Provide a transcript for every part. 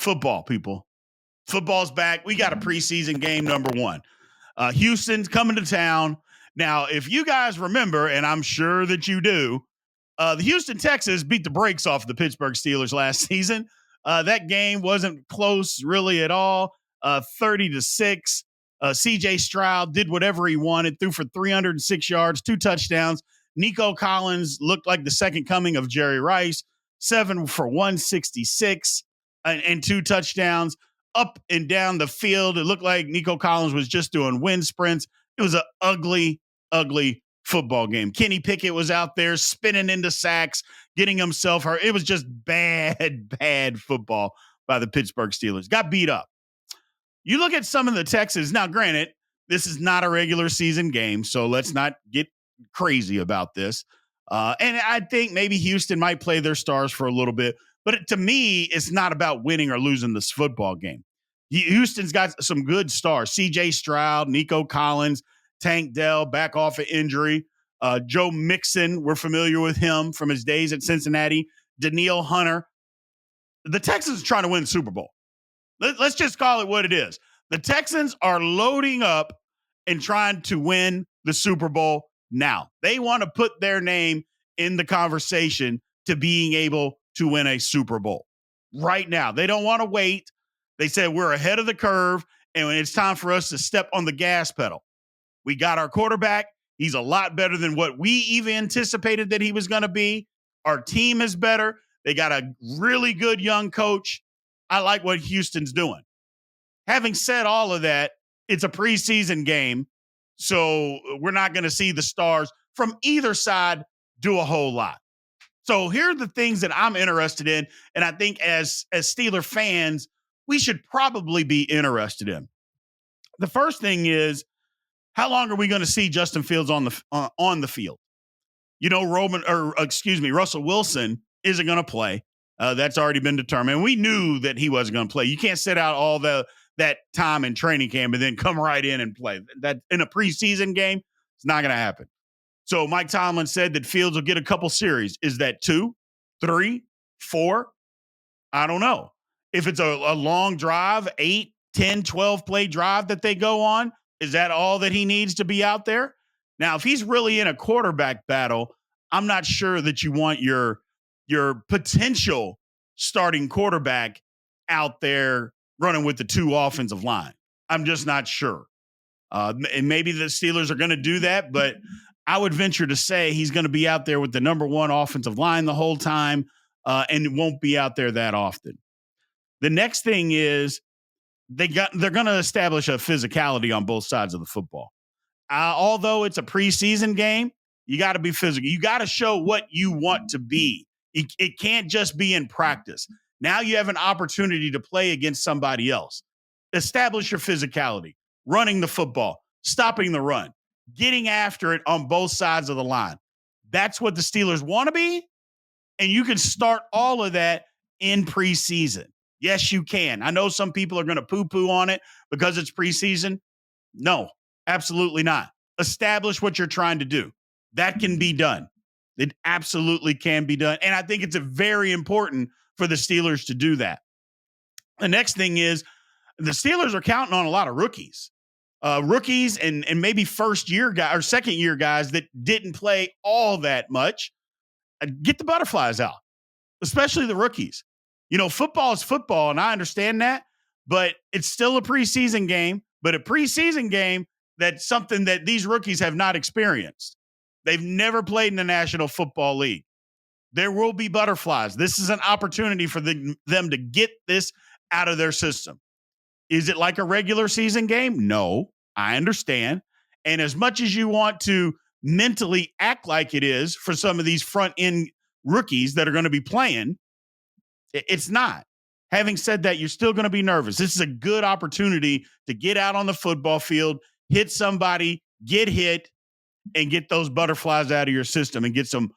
Football, people. Football's back. We got a preseason game number one. Houston's coming to town. Now, if you guys remember, and I'm sure that you do, the Houston Texans beat the brakes off the Pittsburgh Steelers last season. That game wasn't close really at all. 30-6. CJ Stroud did whatever he wanted, threw for 306 yards, 2 touchdowns. Nico Collins looked like the second coming of Jerry Rice, 7 for 166 and 2 touchdowns. Up and down the field, it looked like Nico Collins was just doing wind sprints. It was an ugly, ugly football game. Kenny Pickett was out there spinning into sacks, getting himself hurt. It was just bad football by the Pittsburgh Steelers. Got beat up. You look at some of the Texans. Now, granted, this is not a regular season game, so let's not get crazy about this. And I think maybe Houston might play their stars for a little bit. But to me, it's not about winning or losing this football game. Houston's got some good stars. C.J. Stroud, Nico Collins, Tank Dell back off of injury. Joe Mixon, we're familiar with him from his days at Cincinnati. Danielle Hunter. The Texans are trying to win the Super Bowl. Let's just call it what it is. The Texans are loading up and trying to win the Super Bowl now. They want to put their name in the conversation to being able to win a Super Bowl right now. They don't want to wait. They said we're ahead of the curve, and it's time for us to step on the gas pedal. We got our quarterback. He's a lot better than what we even anticipated that he was going to be. Our team is better. They got a really good young coach. I like what Houston's doing. Having said all of that, it's a preseason game, so we're not going to see the stars from either side do a whole lot. So here are the things that I'm interested in, and I think as Steeler fans, we should probably be interested in. The first thing is, how long are we going to see Justin Fields on the field? You know, Russell Wilson isn't going to play. That's already been determined. We knew that he wasn't going to play. You can't sit out all that time in training camp and then come right in and play. That in a preseason game, it's not going to happen. So Mike Tomlin said that Fields will get a couple series. Is that 2, 3, 4? I don't know. If it's a long drive, 8, 10, 12 play drive that they go on, is that all that he needs to be out there? Now, if he's really in a quarterback battle, I'm not sure that you want your potential starting quarterback out there running with the 2 offensive line. I'm just not sure. And maybe the Steelers are going to do that, but I would venture to say he's going to be out there with the number 1 offensive line the whole time, and won't be out there that often. The next thing is they're going to establish a physicality on both sides of the football. Although it's a preseason game, you got to be physical. You got to show what you want to be. It can't just be in practice. Now you have an opportunity to play against somebody else. Establish your physicality, running the football, stopping the run, getting after it on both sides of the line. That's what the Steelers want to be, and you can start all of that in preseason. Yes, you can. I know some people are going to poo-poo on it because it's preseason. No, absolutely not. Establish what you're trying to do. That can be done. It absolutely can be done. And I think it's very important for the Steelers to do that. The next thing is the Steelers are counting on a lot of rookies. Rookies and maybe first-year guys or second-year guys that didn't play all that much. Get the butterflies out, especially the rookies. You know, football is football, and I understand that, but it's still a preseason game. But a preseason game, that's something that these rookies have not experienced. They've never played in the National Football League. There will be butterflies. This is an opportunity for them to get this out of their system. Is it like a regular season game? No, I understand. And as much as you want to mentally act like it is for some of these front-end rookies that are going to be playing, it's not. Having said that, you're still going to be nervous. This is a good opportunity to get out on the football field, hit somebody, get hit, and get those butterflies out of your system and get some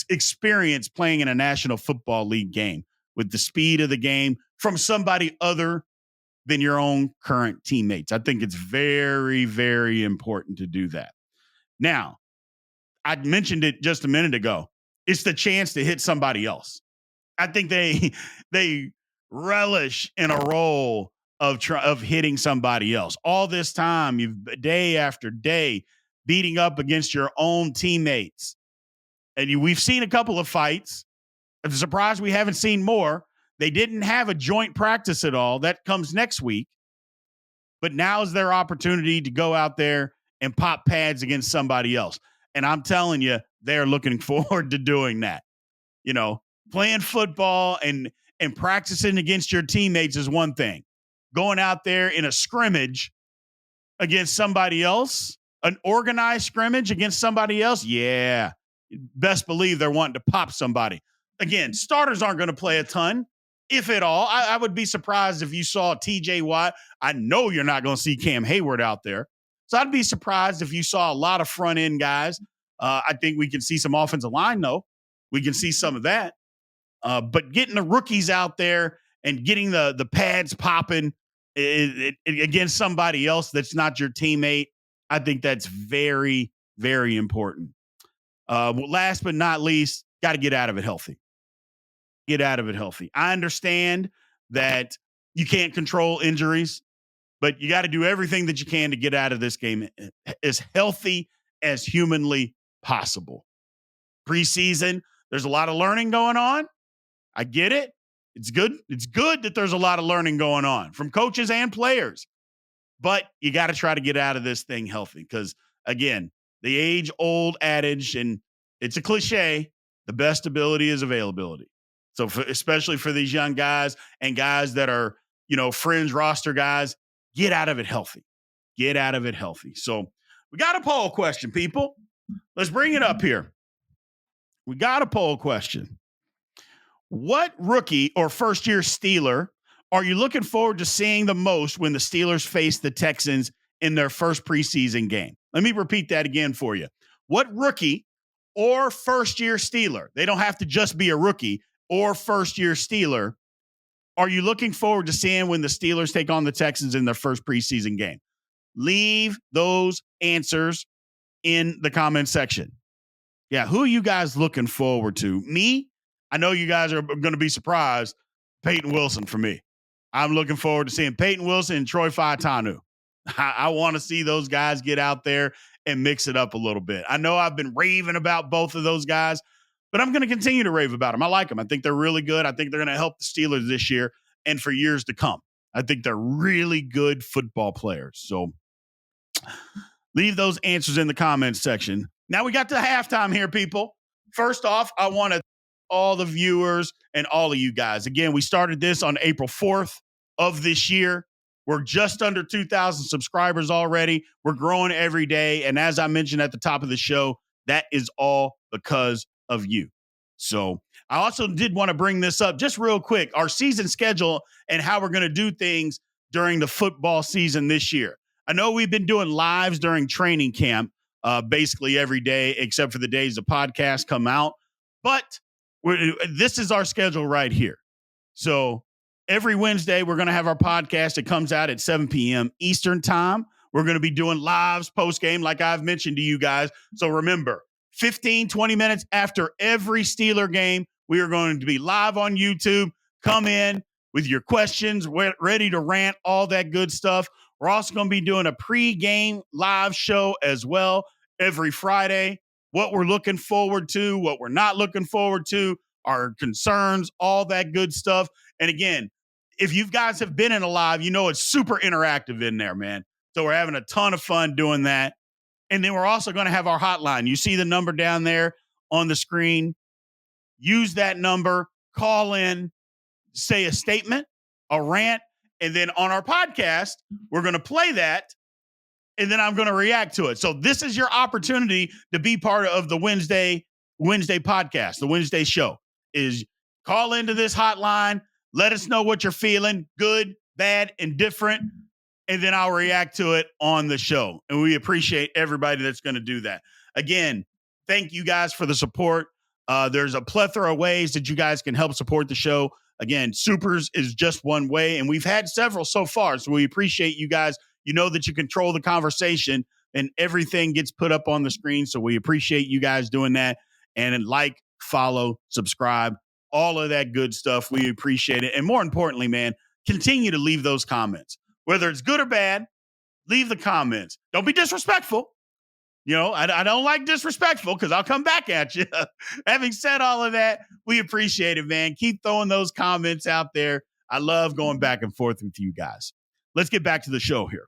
experience playing in a National Football League game with the speed of the game from somebody other than your own current teammates. I think it's very, very important to do that. Now, I mentioned it just a minute ago. It's the chance to hit somebody else. I think they relish in a role of hitting somebody else. All this time, you've day after day beating up against your own teammates. And we've seen a couple of fights. I'm surprised we haven't seen more. They didn't have a joint practice at all. That comes next week. But now is their opportunity to go out there and pop pads against somebody else. And I'm telling you, they're looking forward to doing that. You know, playing football and practicing against your teammates is one thing. Going out there in a scrimmage against somebody else, an organized scrimmage against somebody else, yeah, best believe they're wanting to pop somebody. Again, starters aren't going to play a ton, if at all. I would be surprised if you saw TJ Watt. I know you're not going to see Cam Hayward out there. So I'd be surprised if you saw a lot of front end guys. I think we can see some offensive line, though. We can see some of that. But getting the rookies out there and getting the pads popping against somebody else that's not your teammate, I think that's very, very important. Last but not least, got to get out of it healthy. Get out of it healthy. I understand that you can't control injuries, but you got to do everything that you can to get out of this game as healthy as humanly possible. Preseason, there's a lot of learning going on. I get it. It's good. It's good that there's a lot of learning going on from coaches and players. But you got to try to get out of this thing healthy because, again, the age-old adage, and it's a cliche, the best ability is availability. So especially for these young guys and guys that are, fringe roster guys, get out of it healthy. Get out of it healthy. So we got a poll question, people. Let's bring it up here. We got a poll question. What rookie or first-year Steeler are you looking forward to seeing the most when the Steelers face the Texans in their first preseason game? Let me repeat that again for you. What rookie or first-year Steeler, they don't have to just be a rookie, or first-year Steeler, are you looking forward to seeing when the Steelers take on the Texans in their first preseason game? Leave those answers in the comment section. Yeah, who are you guys looking forward to? Me? I know you guys are going to be surprised. Peyton Wilson for me. I'm looking forward to seeing Peyton Wilson and Troy Fautanu. I want to see those guys get out there and mix it up a little bit. I know I've been raving about both of those guys, but I'm going to continue to rave about them. I like them. I think they're really good. I think they're going to help the Steelers this year and for years to come. I think they're really good football players. So leave those answers in the comments section. Now we got to halftime here, people. First off, I want to thank all the viewers and all of you guys. Again, we started this on April 4th of this year. We're just under 2,000 subscribers already. We're growing every day. And as I mentioned at the top of the show, that is all because of you. So I also did want to bring this up just real quick, our season schedule and how we're going to do things during the football season this year. I know we've been doing lives during training camp, basically every day, except for the days the podcasts come out. But this is our schedule right here. So every Wednesday, we're going to have our podcast. It comes out at 7 p.m. Eastern time. We're going to be doing lives post-game, like I've mentioned to you guys. So remember, 15, 20 minutes after every Steeler game, we are going to be live on YouTube. Come in with your questions, ready to rant, all that good stuff. We're also going to be doing a pre-game live show as well every Friday. What we're looking forward to, what we're not looking forward to, our concerns, all that good stuff. And again, if you guys have been in a live, you know it's super interactive in there, man. So we're having a ton of fun doing that. And then we're also going to have our hotline. You see the number down there on the screen. Use that number, call in, say a statement, a rant, and then on our podcast, we're going to play that, and then I'm going to react to it. So this is your opportunity to be part of the Wednesday podcast, the Wednesday show, is call into this hotline, let us know what you're feeling, good, bad, and different, and then I'll react to it on the show. And we appreciate everybody that's going to do that. Again, thank you guys for the support. There's a plethora of ways that you guys can help support the show. Again, Supers is just one way, and we've had several so far, so we appreciate you guys. You know that you control the conversation, and everything gets put up on the screen, so we appreciate you guys doing that. And like, follow, subscribe, all of that good stuff. We appreciate it. And more importantly, man, continue to leave those comments. Whether it's good or bad, leave the comments. Don't be disrespectful. I don't like disrespectful because I'll come back at you. Having said all of that, we appreciate it, man. Keep throwing those comments out there. I love going back and forth with you guys. Let's get back to the show here.